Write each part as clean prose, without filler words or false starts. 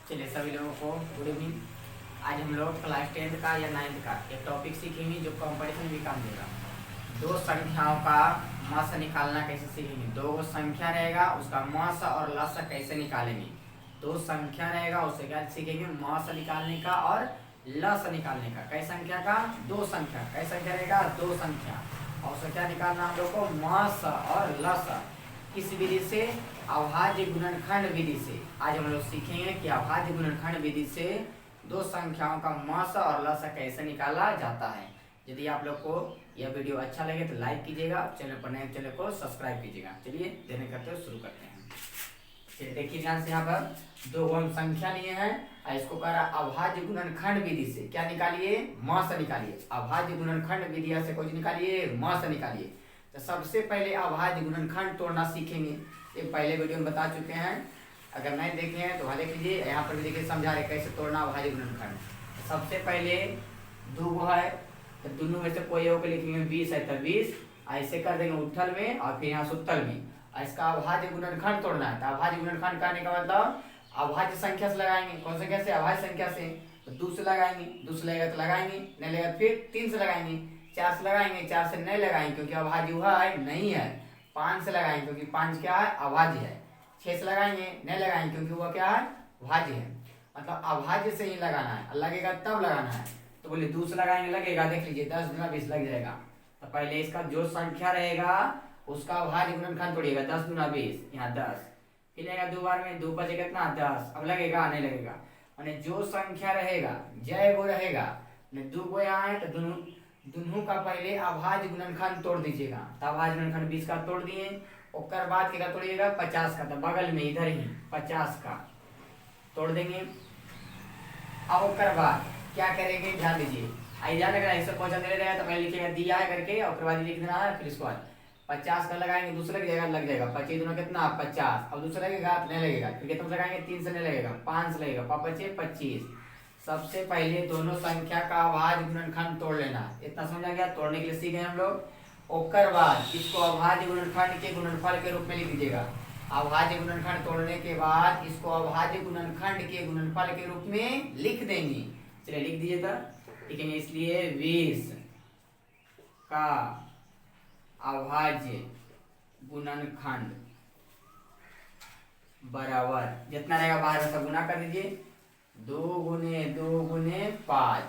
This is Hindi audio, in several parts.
चलिए सभी लोगों को गुड इवनिंग। आज हम लोग क्लास 10th का या 9th का एक टॉपिक सीखेंगे जो कंपटीशन भी काम देगा। दो संख्याओं का मस निकालना कैसे सीखेंगे। दो संख्या रहेगा उसका मस और लस कैसे निकालेंगे। दो संख्या रहेगा उससे क्या सीखेंगे, मस निकालने का और लस निकालने का। कई संख्या का, दो संख्या। कई संख्या रहेगा, दो संख्या। और उससे क्या निकालना हम लोग को, मस और लस। किस विधि से, अभाज्य गुणनखंड विधि से। आज हम लोग सीखेंगे कि अभाज्य गुणनखंड विधि से दो संख्याओं का मस और लस कैसे निकाला जाता है। यदि आप लोग को यह वीडियो अच्छा लगे तो लाइक कीजिएगा, चैनल पर नए चैनल को सब्सक्राइब कीजिएगा। चलिए देने करते हुए शुरू करते हैं। चलिए देखिए ध्यान से, यहाँ पर दो हम संख्या लिए हैं और इसको कह रहा अभाज्य गुणनखंड विधि से क्या निकालिए, मस निकालिए। अभाज्य गुणनखंड विधि से कुछ निकालिए, मस निकालिए। तो सबसे पहले अभाज्य गुणनखंड तोड़ना सीखेंगे। ये पहले वीडियो में बता चुके हैं, अगर नहीं देखे हैं तो वहाँ देख लीजिए। यहाँ पर भी देखिए समझा रहे कैसे तोड़ना अभाज्य गुणनखंड। सबसे पहले दो है तो दोनों में से कोई एक लिखेंगे, 20 है तो 20 ऐसे कर देंगे उथल में और फिर यहाँ सुत्तल में। इसका अभाज्य गुणनखंड तोड़ना है। तो अभाज्य गुणनखंड करने का मतलब अभाज्य संख्या से लगाएंगे। कौन संख्या से, अभाज्य संख्या से। तो 2 से लगाएंगे, 2 से लगेगा तो लगाएंगे, नहीं लगेगा फिर 3 से लगाएंगे, 4 से लगाएंगे, 4 से नहीं लगाएंगे क्योंकि अभाज्य हुआ है नहीं है। 5 से लगाएंगे क्योंकि 5 क्या है, अभाज्य है। 6 से लगाएंगे, नहीं लगाएंगे क्योंकि वह क्या है, भाज्य है। मतलब अभाज्य से ही लगाना है, लगेगा तब लगाना है। तो बोलिए 2 से लगाएंगे लगेगा, देख लीजिए 10 गुना 20 लग जाएगा। तो पहले इसका जो संख्या रहेगा उसका अभाज्य गुणनखंड तोड़िएगा। 10 गुना 20 यहाँ 10, फिर लगेगा 2 बार में 2 बचे कितना 10। अब लगेगा नहीं लगेगा, मैंने जो संख्या रहेगा जय वो रहेगा। 2 गो यहाँ है तो दोनों का पहले अभाज्य गुणनखंड तोड़ दीजिएगा। तो अभाज्य गुणनखंड 20 का तोड़ दिए, उसके बाद क्या तोड़िएगा, 50 का। तो बगल में इधर ही 50 का तोड़ देंगे। अब उसके बाद क्या करेंगे, ध्यान दीजिए। ध्यान रखना, इससे क्वेश्चन दे रहा है तो पहले लिखिएगा दिया है करके, और उसके बाद लिख देना है। फिर इसके बाद 50 का लगाएंगे, दूसरा लग जाएगा 25 दूना कितना 50। अब दूसरा लगेगा नहीं लगेगा, फिर कितना लगाएंगे 3 से नहीं लगेगा, 5 से लगेगा, 5 5 25। सबसे पहले दोनों संख्या का अभाज्य गुणनखंड तोड़ लेना। इतना समझा गया, तोड़ने के लिए सीखे हम लोग। उसके बाद इसको अभाज्य गुणनखंड के गुणनफल के रूप में लिख दीजिएगा। अभाज्य गुणनखंड तोड़ने के बाद इसको अभाज्य गुणनखंड के गुणनफल के रूप में लिख देंगे। चलिए लिख दीजिए, तो लिखेंगे इसलिए 20 का अभाज्य गुणनखंड बराबर जितना रहेगा 12 से गुना कर दीजिए, 2 गुने 2 गुने 5।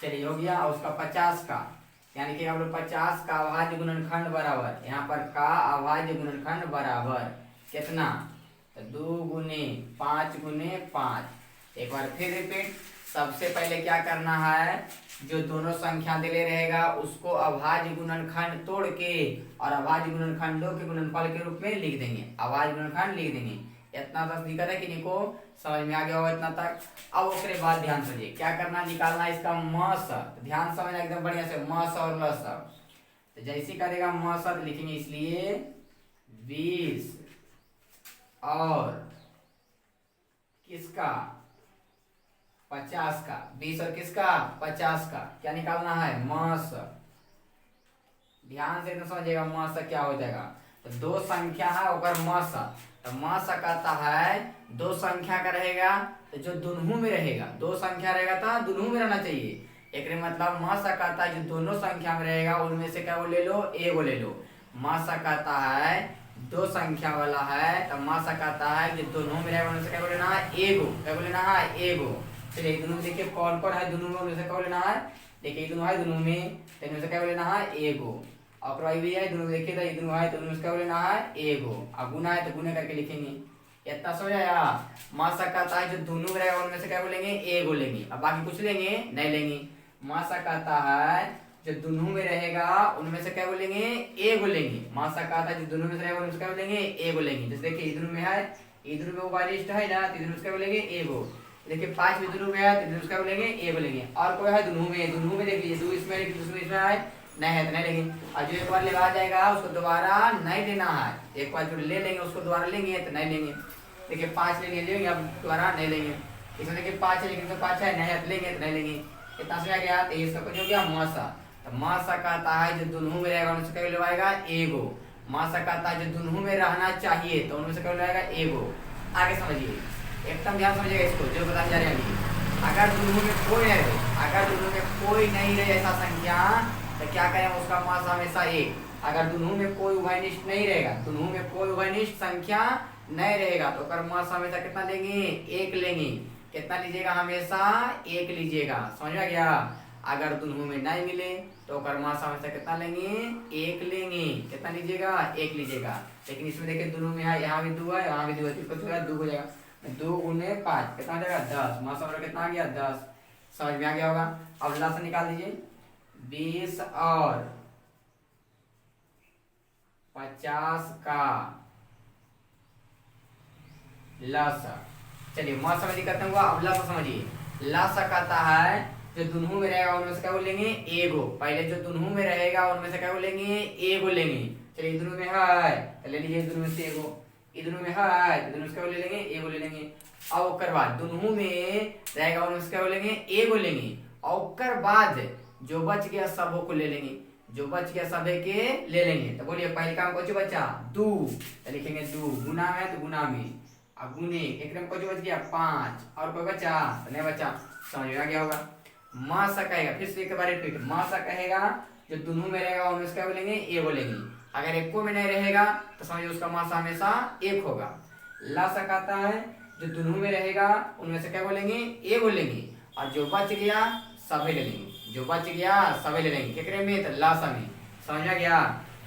चलिए हो गया। और उसका 50 का यानी कि हम लोग 50 का अभाज्य गुणनखंड बराबर, यहाँ पर का अभाज्य गुणनखंड बराबर कितना, तो 2 गुने 5 गुने 5। एक बार फिर रिपीट। सबसे पहले क्या करना है, जो दोनों संख्या दिले रहेगा उसको अभाज्य गुणनखंड तोड़ के और अभाज्य गुणनखंडों के गुणनफल के रूप में लिख देंगे। अभाज्य गुणनखंड लिख देंगे। इतना तक दिक्कत है कि निको समझ में आ गया होगा इतना तक। अब उसके बाद ध्यान समझिए क्या करना, निकालना इसका मस। तो ध्यान समझना एकदम बढ़िया से, मस और लस। तो जैसे करेगा मस तो लिखेंगे इसलिए 20 और किसका 50 का, 20 और किसका 50 का क्या निकालना है, मस। ध्यान से एकदम समझिएगा मस क्या हो जाएगा। तो दो संख्या है और मस। तो मस कहता है दो संख्या का रहेगा तो जो दोनों में रहेगा, दो संख्या रहेगा तो दोनों में रहना चाहिए। एक मतलब मस कहता है जो दोनों संख्या में रहेगा उनमें से क्या वो ले लो, एगो ले लो। मस कहता है दो संख्या वाला है तो मस कहता है जो दोनों में रहेगा उनमें से क्या लेना है, एगो। क्या लेना है, एगो। चलिए दोनों में देखिए कौन कौन है, दोनों में उनमें से क्या लेना है, देखिए दोनों है दोनों में, तो इनमें से क्या लेना है, एगो। और भी है दोनों देखिए तो ये दोनों है तो उनमें से क्या लेना है, एगो। अब गुना है तो गुने करके लिखेंगे। इतना समझ आया। मास कहता है जो दोनों में रहेगा उनमें से क्या बोलेंगे, एगो लेंगे। अब बाकी कुछ लेंगे नहीं लेंगे। मास कहता है जो दोनों में रहेगा उनमें से क्या बोलेंगे, एगो लेंगे। मास कहता है जो दोनों में से रहेगा उनमें से क्या बोलेंगे, एगो लेंगे। जैसे देखिए इधर में है, इधर में वो वाली लिस्ट है ना, तो इधर में क्या बोलेंगे, एगो। देखिए 5 भी दोनों में है तो इधर क्या बोलेंगे, एगो लेंगे। और कोई है दोनों में देख लीजिए, 2 इसमें इसमें है नहीं है तो नहीं लेंगे। और जो एक बार लेवा जाएगा उसको दोबारा नहीं लेना है। एक बार जो ले लेंगे उसको दोबारा लेंगे तो नहीं लेंगे। देखिए 5 लेंगे अब दोबारा नहीं लेंगे। इसमें देखिए 5 है लेकिन तो 5 है नहीं है तो लेंगे तो नहीं लेंगे। इतना समझ आ गया। तो इसका कुछ हो गया मसा। तो मसा कहता है जो दोनों में रहेगा उनसे क्या लेवाएगा, एगो। मसा कहता है जो दोनों में रहना चाहिए तो उनमें से क्या लेवाएगा, एगो। आगे समझिए। एक एकदम ध्यान समझिएगा इसको जो बताने जा रहे हैं अभी। अगर दोनों में कोई नहीं रहे, अगर दोनों में कोई नहीं रहे ऐसा संख्या, तो क्या करें, उसका मास हमेशा एक। अगर दोनों में कोई उभयनिष्ठ नहीं रहेगा, दोनों में कोई उभयनिष्ठ संख्या नहीं रहेगा, तो कर मास हमेशा कितना लेंगे, एक लेंगे। कितना लीजिएगा, हमेशा एक लीजिएगा, समझ में गया। अगर दोनों में नहीं मिले तो कर मास हमेशा कितना लेंगे, एक लेंगे। कितना लीजिएगा, एक लीजिएगा। लेकिन इसमें देखिए दोनों में है, यहाँ भी 2 है, यहाँ भी 2 है, तो 2 हो जाएगा। 2 गुने 5 कितना हो जाएगा, 10। मास हमारा कितना आ गया, 10। समझ में आ गया होगा। अब लासा निकाल दीजिए, 20 और 50 का लासा। चलिए मास समझिए करते हुआ, अब लासा समझिए। लासा कहता है जो दोनों में रहेगा उनमें से क्या बोलेंगे, एगो। पहले जो दोनों में रहेगा उनमें से क्या बोलेंगे, एगो लेंगे। चलिए दोनों में है तो ले लीजिए दोनों में से एगो, दोनों में है तो दोनों से क्या ले लेंगे, एगो ले लेंगे। अब ओकर बाद दोनों में रहेगा उनमें से क्या बोलेंगे, एगो लेंगे। और ओकर बाद जो बच गया सबों को ले लेंगे, जो बच गया सभी के ले लेंगे। तो बोलिए पहले काम कुछ बचा, 2, तो लिखेंगे 2। गुना है तो गुना में, अब गुने एक में कुछ बच गया 5, और कोई बचा तो नहीं बचा। समझ में आ गया होगा। मासा कहेगा, फिर से एक बार रिपीट, मासा कहेगा जो दोनों में रहेगा उनमें से क्या बोलेंगे, ए बोलेंगे। अगर एक को में नहीं रहेगा तो समझिए उसका मासा हमेशा एक होगा। लासा कहता है जो दोनों में रहेगा उनमें से क्या बोलेंगे, ए बोलेंगे। और जो बच गया सभी ले लेंगे, जो बच गया सभी ले लेंगे। कितने में, तो लासा में। समझ में गया,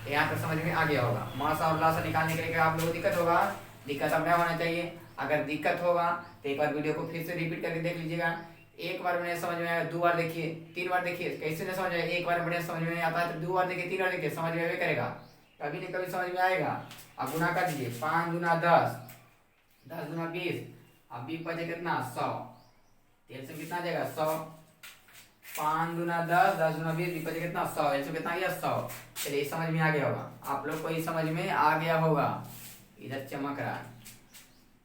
यहाँ तक समझ में आ गया होगा। मासा और लासा निकालने के लिए आप लोगों को दिक्कत होगा, दिक्कत अब नहीं होना चाहिए। अगर दिक्कत होगा तो एक बार वीडियो को फिर से रिपीट करके देख लीजिएगा। एक बार में समझ में आया, 2 बार देखिए, 3 बार देखिए, कैसे नहीं समझ आया। एक बार बढ़िया समझ में आता है तो 2 बार देखिए, 3 बार देखिए, समझ में करेगा, कभी नहीं कभी समझ में आएगा। अब गुना कर दीजिए, 5 गुना 10, 10 गुना 20, अब 20 बचे कितना, 100। तेल से कितना जाएगा, 100। 5 गुना 10, 10 गुना 20, 20 बचे कितना, 100। ऐसे कितना गया, 100। चलिए समझ में आ गया होगा, आप लोग को ये समझ में आ गया होगा। इधर चमक रहा है,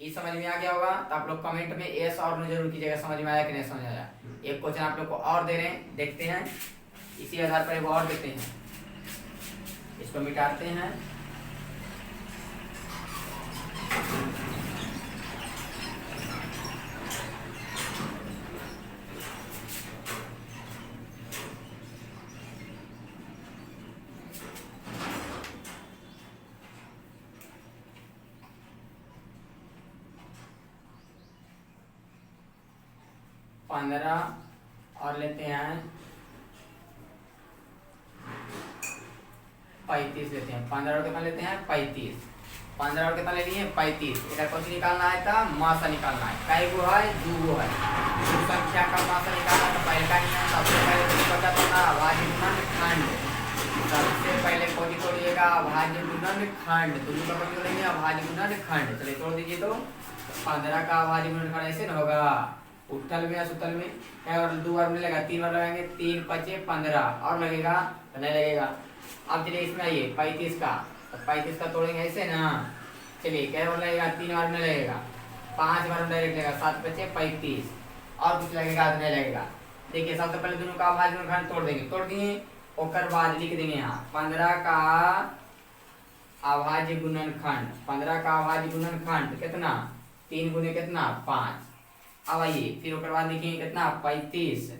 ये समझ में आ गया होगा। तो आप लोग कमेंट में यस और नो जरूर कीजिएगा, समझ में आया कि नहीं समझ आया। एक क्वेश्चन आप लोग को और दे रहे हैं, देखते हैं, इसी आधार पर एक और देते हैं। इसको मिटाते हैं, और लेते हैं 35 लेते हैं। 15 और कितना लेते हैं, 35। 15 और कितना ले लिए, 35। इधर कुछ निकालना है था, मासा निकालना है। कई गो है, 2 गो है। दो संख्या का मासा निकालना तो पहले का नियम सबसे पहले तो पता था अभाज्य गुणनखंड। सबसे पहले कोई तोड़िएगा, अभाज्य गुणनखंड। दोनों का कोई तोड़ेंगे, अभाज्य गुणनखंड। चलिए तोड़ दीजिए। तो 15 का अभाज्य गुणनखंड ऐसे न होगा, उत्तल में या सुतल में है, और 2 बार मिलेगा, 3 बार लगाएंगे, 3 5 15 और लगेगा तो नहीं लगेगा। अब चलिए इसमें आइए 35 का, तो 35 का तोड़ेंगे ऐसे ना। चलिए क्या बार लगेगा, 3 बार में लगेगा, 5 बार में डायरेक्ट लगेगा, 7 5 35 और कुछ लगेगा तो नहीं लगेगा। देखिए सबसे पहले दोनों का अभाज्य गुणनखंड तोड़ देंगे, तोड़ दिए, ओकर बाद लिख देंगे यहाँ 15 का अभाज्य गुणनखंड। 15 का अभाज्य गुणनखंड कितना, 3 गुने कितना, 5। अब आइए फिर ओकर बाद लिखेंगे कितना, 35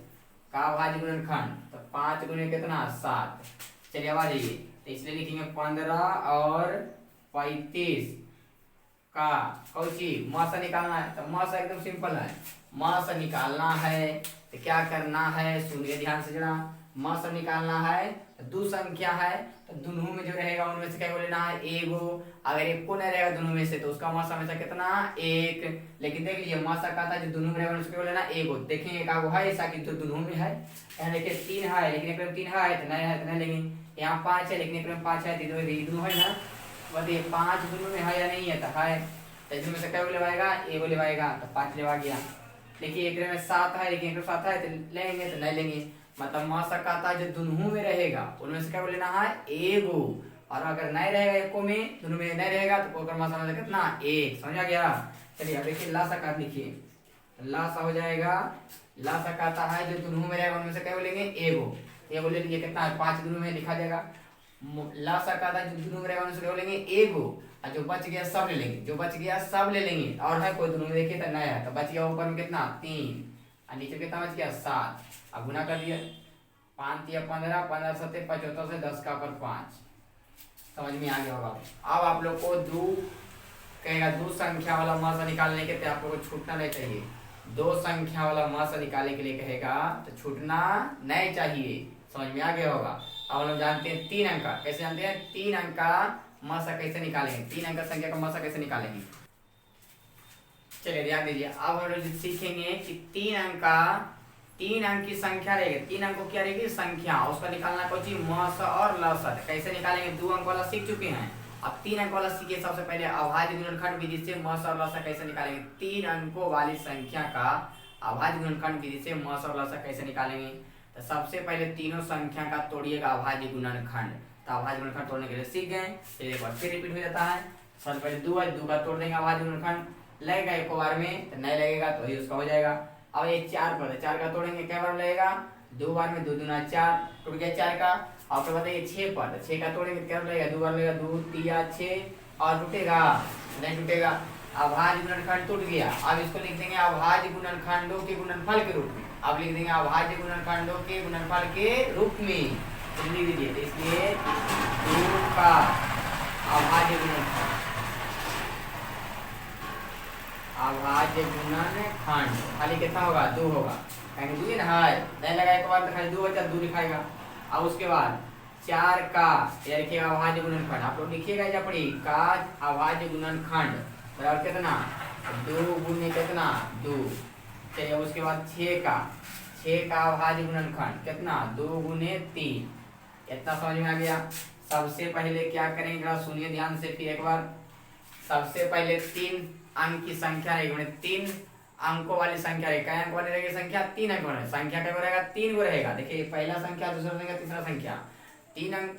का अभाज्य गुणनखंड, तो 5 गुने कितना, 7। चलिए अब आ जाइए, तो इसलिए लिखेंगे 15 और 35 का कौची मासा निकालना है। तो मासा एकदम सिंपल है, मासा निकालना है तो क्या करना है, सुनिए ध्यान से जरा। मासा निकालना है तो 2 संख्या है, तो दोनों में जो रहेगा उनमें से क्या को लेना है, एगो। अगर एक को नहीं रहेगा दोनों में से तो उसका मासा हमेशा कितना, 1। लेकिन देख लीजिए मासा कहता है जो दोनों में रहेगा उनसे क्या को लेना, एगो। देखेंगे एक आगो है ऐसा कि जो दोनों में है, यहाँ देखिए 3 है लेकिन एक में 3 है तो नहीं लेंगे। यहाँ 5 है लेकिन एक में 5 है, दोनों है ना, बताइए 5 दोनों में है या नहीं है, तो है, तो इसमें से क्या लेवाएगा, एगो लेवाएगा, तो 5 लेवा गया। देखिए एक में 7 है लेकिन एक में 7 है तो लेंगे तो नहीं लेंगे। मतलब मासा कहता है जो दोनों में रहेगा उनमें से क्या लेना है, एगो। और अगर नहीं रहेगा एको में, दोनों में नहीं रहेगा तो ओकर मासा में कितना, 1। समझ आ गया। चलिए अब देखिए लासा का लिखिए, लासा हो जाएगा, लासा कहता है जो दोनों में रहेगा उनमें से क्या लेंगे, एगो। एगो ले लीजिए, कितना है, 5 दोनों में लिखा जाएगा। लासा कहता है जो दोनों में रहेगा उनमें से क्या लेंगे, एगो। और जो बच गया सब ले लेंगे, जो बच गया सब ले लेंगे। और है कोई दोनों में देखिए तो नया है, तो बच गया ऊपर में कितना 3 और नीचे कितना बच गया 7। अब गुना कर दिया 5 या 15, 15 7 75 से 10 का पर 5। समझ में आ गया होगा। अब आप लोग को दो कहेगा दो संख्या वाला मासा निकालने के तो आप लोग को छूटना नहीं चाहिए। दो संख्या वाला मासा निकालने के लिए कहेगा तो छूटना नहीं चाहिए। समझ में आ गया होगा। अब हम लोग जानते हैं 3 अंक का, कैसे जानते हैं 3 अंक का मासा कैसे निकालेंगे, 3 अंक संख्या का मासा कैसे निकालेंगे। चलिए ध्यान दीजिए। अब हम लोग सीखेंगे कि 3 अंक की संख्या रहेगी, 3 अंक को क्या रहेगी संख्या, उसका निकालना कुछ मासा और लसा। कैसे निकालेंगे, 2 अंक वाला सीख चुके हैं, अब 3 अंक वाला सीखिए। सबसे पहले अभाज्य गुणनखंड विधि से मासा और लसा कैसे निकालेंगे। 3 अंकों वाली संख्या का अभाज्य गुणनखंड विधि से मासा और लसा कैसे निकालेंगे। तो सबसे पहले तीनों संख्या का तोड़िएगा अभाज्य गुणनखंड। तो अभाज्य गुणनखंड तोड़ने के लिए सीख गए, एक बार फिर रिपीट हो जाता है। सबसे पहले 2 है, 2 का तोड़ देंगे अभाज्य गुणनखंड, लगेगा एक बार में तो नहीं लगेगा तो ही उसका हो जाएगा। अब ये 4 पर है, 4 का तोड़ेंगे क्या बार लगेगा 2 बार में, 2 दूना 4 टूट गया 4 का। और फिर बताइए 6 पर, तो 6 का तोड़ेंगे क्या लगेगा 2 बार लगेगा 2 3 6 और टूटेगा नहीं टूटेगा। अभाज्य गुणनखंड टूट गया। अब इसको लिख देंगे अभाज्य गुणनखंडों के गुणनफल के रूप में। अब लिख देंगे अभाज्य गुणनखंडों के गुणनफल के रूप में लिख दीजिए। तो इसलिए 2 का अभाज्य गुणनखंड, अभाज्य गुणनखंड खाली कितना होगा 2 होगा, कहेंगे 2 ना है नहीं लगा एक बार तो खाली 2 बचा 2 लिखाएगा। अब उसके बाद 4 का ये लिखिएगा अभाज्य गुणनखंड, आप लोग लिखिएगा या पढ़ी का अभाज्य गुणनखंड बराबर कितना 2 गुने कितना 2। चलिए उसके बाद 6 का अभाज्य गुणनखंड कितना 2 गुने 3। इतना समझ में आ गया। सबसे पहले क्या करेंगे सुनिए ध्यान से फिर एक बार। सबसे पहले 3 अंक की संख्या रहेगी, 3 अंकों वाली संख्या रहेगी। क्या अंक वाली रहेगी संख्या 3 अंक वाली संख्या क्या रहेगा 3 गो रहेगा। देखिए पहला संख्या, दूसरा संख्या, तीसरा संख्या, 3 अंक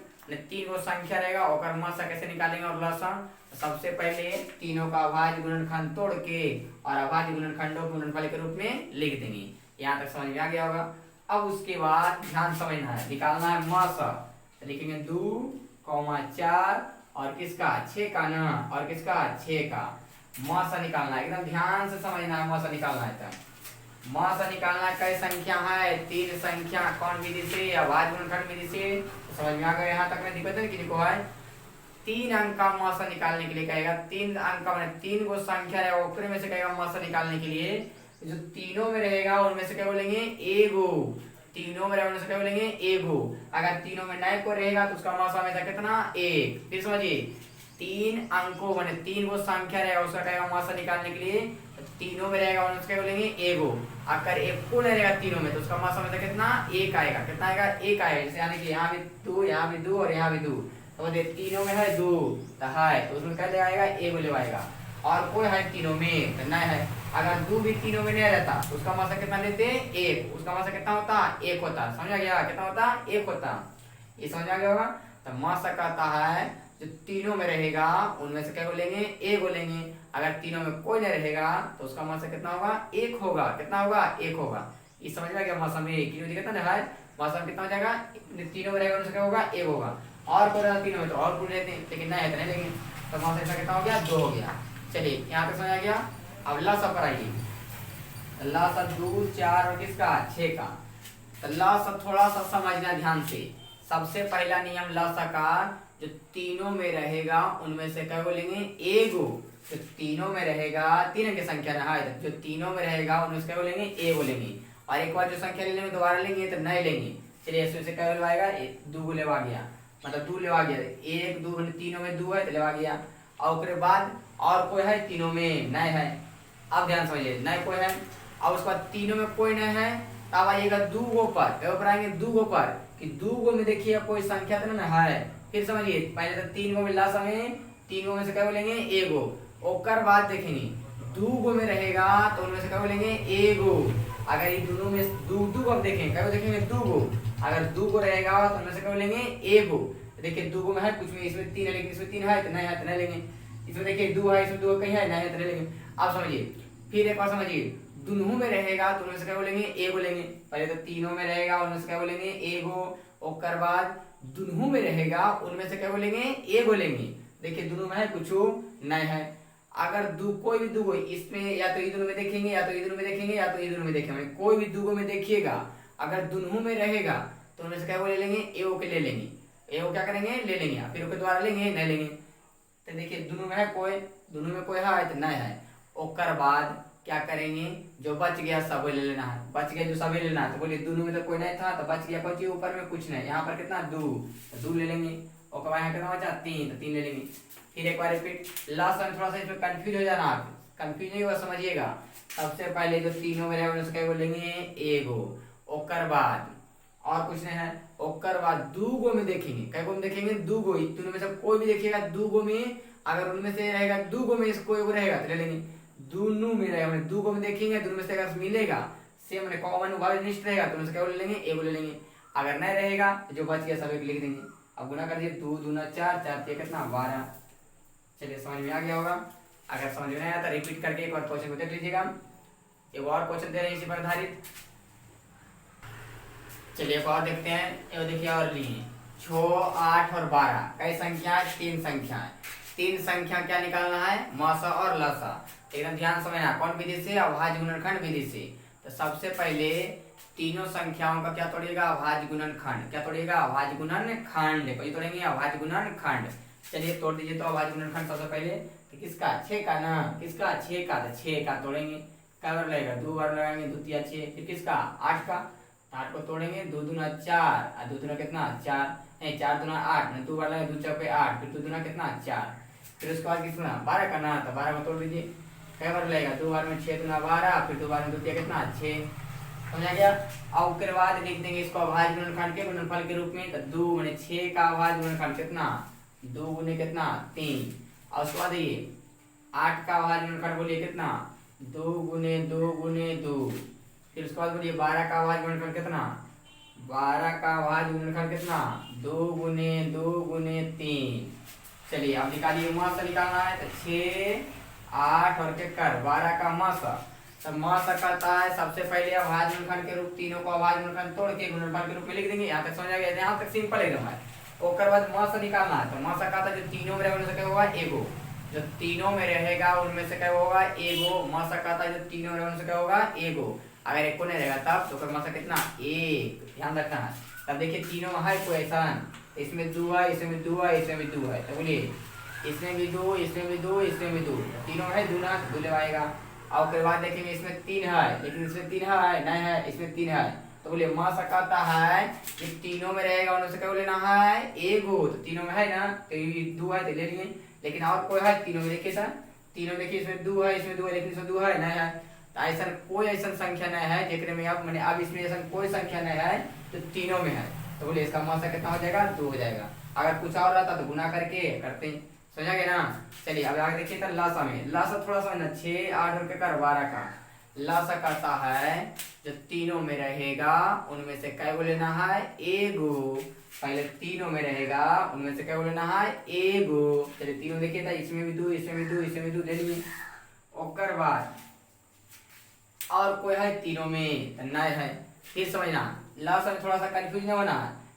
3 गो संख्या रहेगा। और मासा कैसे निकालेंगे और लसा। सबसे पहले तीनों का अभाज्य गुणनखंड तोड़ के और अभाज्य गुणनखंडों को गुणनफल के रूप में लिख देंगे। यहाँ तक समझ में आ गया होगा। अब उसके बाद ध्यान समझना है, निकालना है मासा। तो लिखेंगे 2,4 और किसका 6 का ना, और किसका 6 का मासा निकालना है। एकदम ध्यान से समझना है, मासा निकालना है। तो मासा निकालना कई संख्या है 3 संख्या, कौन विधि से अभाज्य गुणनखंड विधि से। तो समझ में आ गया। यहाँ तक में दिक्कत है कि है 3 अंक का मासा निकालने के लिए कहेगा 3 अंक का मैंने 3 गो संख्या है ऊपर में से कहेगा मासा निकालने के लिए जो तीनों में रहेगा उनमें से क्या बोलेंगे एगो, तीनों में रहेगा उनमें से क्या बोलेंगे एगो। अगर तीनों में नए को रहेगा तो उसका मासा हमेशा कितना 1। फिर समझिए 3 अंकों मैंने 3 गो संख्या रहेगा उसका कहेगा मासा निकालने के लिए तीनों में रहेगा उनमें से क्या बोलेंगे एगो। अगर एक को नहीं रहेगा तीनों में तो उसका मासा हमेशा कितना 1 आएगा। कितना आएगा 1 आएगा। जैसे यानी कि यहाँ भी 2, यहाँ भी 2 और यहाँ भी 2, तो तीनों में है 2 तो है तो उसमें क्या ले आएगा एगो ले आएगा। और कोई है तीनों में तो नहीं है। अगर 2 भी तीनों में नहीं रहता तो उसका मासा कितना लेते 1। उसका मासा कितना होता 1 होता। समझ आ गया कितना होता 1 होता। ये समझ आ गया होगा। तो मासा कहता है जो तीनों में रहेगा उनमें से क्या बोलेंगे एगो लेंगे। अगर तीनों में कोई नहीं रहेगा तो उसका मासा कितना होगा 1 होगा। कितना होगा 1 होगा। ये समझ में आ गया। मासा में कितना ना है मासा कितना हो जाएगा तीनों में रहेगा उनसे क्या होगा 1 होगा। और कोई रहता तीनों में तो और कोई रहते हैं लेकिन नहीं है तो नहीं लेंगे। तो मासा इसका कितना हो गया 2 हो गया। चलिए यहाँ तक समझ आ गया। अब लसा पर आइए। लसा 2 4 और किसका 6 का। तो लसा थोड़ा सा समझना ध्यान से। सबसे पहला नियम लसा का जो तीनों में रहेगा उनमें से क्या बोलेंगे एगो। जो तीनों में रहेगा 3 की संख्या ना है जो तीनों में रहेगा उनमें से क्या बोलेंगे एगो लेंगे। और एक बार जो संख्या ले लेंगे दोबारा लेंगे तो नहीं लेंगे। चलिए इसमें से क्या लेवाएगा 2 लेवा गया, मतलब 2 लेवा गया। 1 2 तीनों में 2 है तो लेवा गया। और उसके बाद और कोई है तीनों में नहीं है। अब ध्यान समझिए नहीं कोई है। और उसके बाद तीनों में कोई नहीं है तब आइएगा 2 गो पर आएंगे 2 गो पर कि 2 गो में देखिए कोई संख्या तो ना है। फिर समझिए पहले तो 3 गो में लास्ट में 3 गो में से क्या बोलेंगे एगो। ओकर बाद देखेंगे 2 गो में रहेगा तो उनमें से क्या बोलेंगे एगो। अगर ये दोनों में 2 गो देखें क्या देखेंगे 2 गो। अगर 2 गो रहेगा तो उनमें से क्या बोलेंगे एगो। देखिए 2 गो में है कुछ में इसमें 3 है लेकिन इसमें 3 है तो नहीं है तो नहीं लेंगे। इसमें देखिए 2 है इसमें 2 कहीं है नहीं है तो नहीं लेंगे। अब समझिए फिर एक बार समझिए दोनों में रहेगा तो उनमें से क्या बोलेंगे एगो लेंगे। पहले तो तीनों में रहेगा उनमें से क्या बोलेंगे एगो। ओकर बाद दोनों में रहेगा उनमें से क्या बोलेंगे एगो लेंगे। देखिए दोनों में है कुछ नहीं है। अगर कोई भी दूगो इसमें या तो ये दोनों में देखेंगे या तो ये दोनों में देखेंगे या तो ये दोनों में देखेंगे, कोई भी दूगो में देखिएगा अगर दोनों में रहेगा तो उनमें से क्या ले लेंगे, ए के ले लेंगे, ए क्या करेंगे ले लेंगे, फिर ओके द्वारा लेंगे नहीं लेंगे। तो देखिए दोनों में है कोई, दोनों में कोई है तो नहीं है। ओकर बाद क्या करेंगे, जो बच गया सब ले लेना है, बच गया जो सब ले लेना है। तो बोलिए दोनों में तो कोई नहीं था तो बच गया बची ऊपर में कुछ नहीं, यहाँ पर कितना 2, तो 2 ले लेंगे। और यहाँ कितना बचा 3, तो 3 ले लेंगे। फिर एक बार रिपीट, लास्ट में थोड़ा सा इसमें कंफ्यूज हो जाना, आप कंफ्यूज नहीं हुआ समझिएगा। सबसे पहले जो तीनों में रहेगा उसका बोलेंगे एगो, ओकर बाद और कुछ नहीं है। ओकर बाद दूगो में देखेंगे, कैगो में देखेंगे, दूगो, दोनों में से कोई भी देखिएगा दूगो में, अगर उनमें से रहेगा दूगो में से कोई रहेगा तो ले लेंगे। दोनों में रहेगा मैंने दूगो में देखेंगे, दोनों में से अगर मिलेगा सेम मैंने कॉमन उभयनिष्ठ रहेगा तो उनसे क्या ले लेंगे, एगो ले लेंगे। अगर नहीं रहेगा तो जो बच गया सब एक लिख देंगे। अब गुना कर दिए, 2 दूना 4, 4 कितना 12। चलिए समझ में आ गया होगा। अगर समझ में नहीं आया तो रिपीट करके एक बार क्वेश्चन को देख लीजिएगा। एक और क्वेश्चन दे रहे हैं इसी पर आधारित। चलिए एक और देखते हैं, ये देखिए और लिए 6, 8 और 12 कई संख्या, 3 संख्या है। 3 संख्या क्या निकालना है, मसा और लसा। एकदम ध्यान समझना, कौन विधि से, अभाज्य गुणनखंड विधि से। तो सबसे पहले तीनों संख्याओं का क्या तोड़िएगा, अभाज्य गुणनखंड। क्या तोड़िएगा, अभाज्य गुणनखंड। कोई तोड़ेंगे अभाज्य गुणनखंड। चलिए तोड़ दीजिए तो अभाज्य गुणनखंड सबसे पहले तो किसका 6 का ना, किसका 6 का, तो 6 का तोड़ेंगे। क्या बार लगेगा, 2 बार लगाएंगे, 2 3 6। फिर किसका 8 का, 8 को तोड़ेंगे, 2 दूना 4 और 2 दूना कितना 4, नहीं 4 दूना 8, 2 बार लगे 2 चौके 8, फिर 2 दूना कितना 4। फिर उसके बाद कितना 12 का ना, तो 12 को तोड़ दीजिए। क्या बार लगेगा, 2 बार में 6 दूना 12, फिर 2 बार में 2 कितना 6। समझा गया। और उसके बाद लिख देंगे इसको अभाज्य गुणनखंड के गुणनफल के रूप में। तो 2 माने 6 का अभाज्य गुणनखंड कितना, 2 गुने कितना 3। और उसके बाद ये 8 का अभाज्य गुणनखंड बोलिए कितना, 2 गुने 2 गुने 2। फिर उसके बाद बोलिए 12 का अभाज्य गुणनखंड कितना, 12 का अभाज्य गुणनखंड कितना, 2 गुने 2 गुने 3। चलिए अब निकालिए, मास निकालना है। तो 6, 8 और के कर 12 का मास। तो मास करता है सबसे पहले अभाज्य गुणनखंड के रूप, तीनों को अभाज्य गुणनखंड तोड़ के गुणनफल के रूप में लिख देंगे। यहाँ तक समझ आ गया, यहाँ तक सिंपल एकदम है। ओकर बाद मास निकालना है। तो मास का जो तीनों में रहेगा उनमें से क्या होगा, एगो। जो तीनों में रहेगा उनमें से क्या होगा, एगो। मास का जो तीनों में रहेगा उनमें से क्या होगा, एगो। अगर एक को नहीं रहेगा तब तो मास कितना 1, ध्यान रखना है। तब देखिए तीनों में है कोई ऐसा, इसमें 2 है, इसमें 2 है, इसमें भी 2 है। तो बोलिए इसमें भी 2, इसमें भी 2, इसमें भी 2, तीनों है 2 ना, 2 ले आएगा। और उसके बाद देखेंगे इसमें 3 है, लेकिन इसमें 3 है नहीं है, इसमें 3 है। तो बोलिए मास कहता है कि तीनों में रहेगा उनमें से क्या लेना है, एगो। तो तीनों में है ना, तो ये 2 है तो ले लिए। लेकिन और कोई है तीनों में, देखिए सर तीनों में देखिए इसमें 2 है, इसमें 2 है, लेकिन इसमें 2 है नहीं है। तो ऐसा कोई ऐसा संख्या नहीं है जेकरे में अब मैंने अब इसमें ऐसा कोई संख्या नहीं है तो तीनों में है। तो बोलिए इसका मास कितना हो जाएगा, 2 हो जाएगा। अगर कुछ और रहता तो गुना करके करते हैं, समझा गया ना। चलिए अब आगे देखिए तो लासा में, लासा थोड़ा सा ना 6, 8 और के कर 12 का लासा करता है जो तीनों में रहेगा उनमें से क्या लेना है, एगो। पहले तीनों में रहेगा उनमें से क्या लेना है, एगो। चलिए तीनों देखिए था, इसमें भी 2, इसमें भी 2, इसमें भी 2 ले लिए। ओकर बाद और कोई है तीनों में तो नहीं है। फिर समझना लासा में थोड़ा सा कंफ्यूज नहीं होना।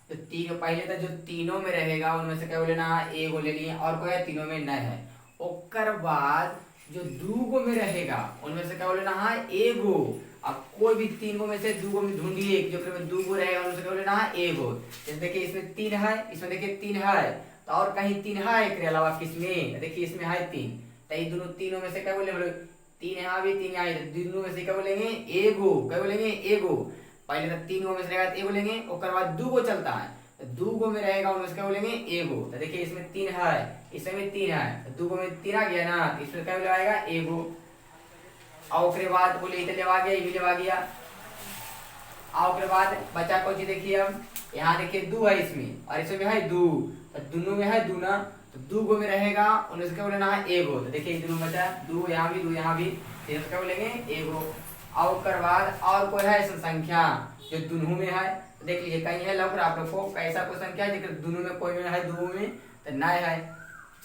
तो तीनों पहले तो जो तीनों में रहेगा उनमें से क्या लेना है, एगो ले लिए। और कोई है तीनों में नहीं है। ओकर बाद जो दूगो में रहेगा उनमें से क्या लेना है, एगो। अब कोई भी तीनों में से दूगो में ढूंढिए जो में दूगो रहेगा उनमें से क्या लेना है, एगो। जैसे देखिए इसमें 3 है, इसमें देखिए 3 है, तो और कहीं 3 है इसके अलावा किसमें, देखिए इसमें है 3। तो ये दोनों तीनों में से क्या बोले, 3 यहाँ भी 3 यहाँ, दोनों में से क्या बोलेंगे, एगो। क्या बोलेंगे, एगो। पहले तो तीनों में से रहेगा एगो लेंगे। ओकर बाद दूगो चलता है, तो दूगो में रहेगा उनमें से क्या बोलेंगे, एगो। तो देखिए इसमें 3 है, इसमें भी 3 है, तो दूगो में 3 आ गया ना, तो इसमें क्या लगाएगा, एगो। और उसके बाद बोले इधर लेवा गया, ये भी लेवा गया। और उसके बाद बचा को जी देखिए, अब यहाँ देखिए 2 है इसमें और इसमें है 2, तो दोनों में है 2 ना, तो दूगो में रहेगा उनमें से क्या बोलेना है, एगो। तो देखिए दोनों बचा, 2 यहाँ भी 2 यहाँ भी, तो क्या बोलेंगे, एगो। और उसके बाद और कोई है ऐसा संख्या जो दोनों में है, तो देख लीजिए कहीं है लग रहा आप लोग को कैसा कोई संख्या है जिसके दोनों में कोई में है, दो में तो नहीं है।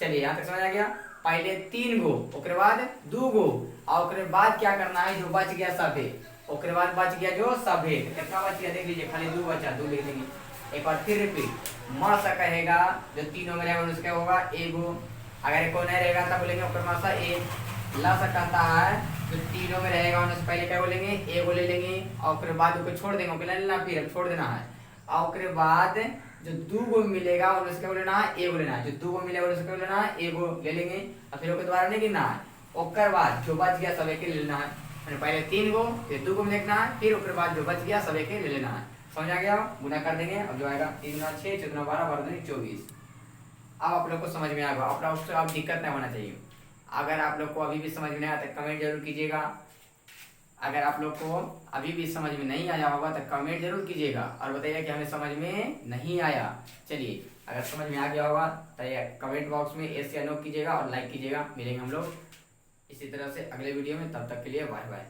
चलिए यहाँ तक समझ आ गया। पहले 3 गो, उसके बाद 2 गो, और उसके बाद क्या करना है, जो बच गया सभे, उसके बाद बच गया जो सभे, कितना बच गया देख लीजिए, खाली 2 बचा, 2 लिख देंगे। एक बार फिर रिपीट, मास कहेगा जो तीनों में रहेगा उसका होगा एगो। अगर कोई नहीं रहेगा तब बोलेंगे ऊपर मासा ए। लस कहता है जो तीनों में रहेगा उनसे पहले क्या बोलेंगे, ए को ले लेंगे और फिर बाद उसको छोड़ देंगे, लेना फिर छोड़ देना है। और उसके बाद जो दो गो मिलेगा उनसे क्या लेना है, ए को लेना है। जो दो गो मिलेगा उनसे क्या लेना है, ए को ले लेंगे और फिर दोबारा नहीं गिनना है। उसके बाद जो बच गया सब एक ले लेना है। पहले 3 गो फिर 2 गो में देखना है, फिर उसके बाद जो बच गया सब एक ले लेना है। समझ आ गया? गुना कर देंगे। अब जो आएगा 3 गुना 6, 14 12 12 24। अब आप लोग को समझ में आएगा, अपना उससे अब दिक्कत नहीं होना चाहिए। अगर आप लोग को अभी भी समझ में नहीं आया तो कमेंट जरूर कीजिएगा। अगर आप लोग को अभी भी समझ में नहीं आया होगा तो कमेंट जरूर कीजिएगा और बताइए कि हमें समझ में नहीं आया। चलिए, अगर समझ में आ गया होगा तो कमेंट बॉक्स में एस या नो कीजिएगा और लाइक कीजिएगा। मिलेंगे हम लोग इसी तरह से अगले वीडियो में, तब तक के लिए बाय बाय।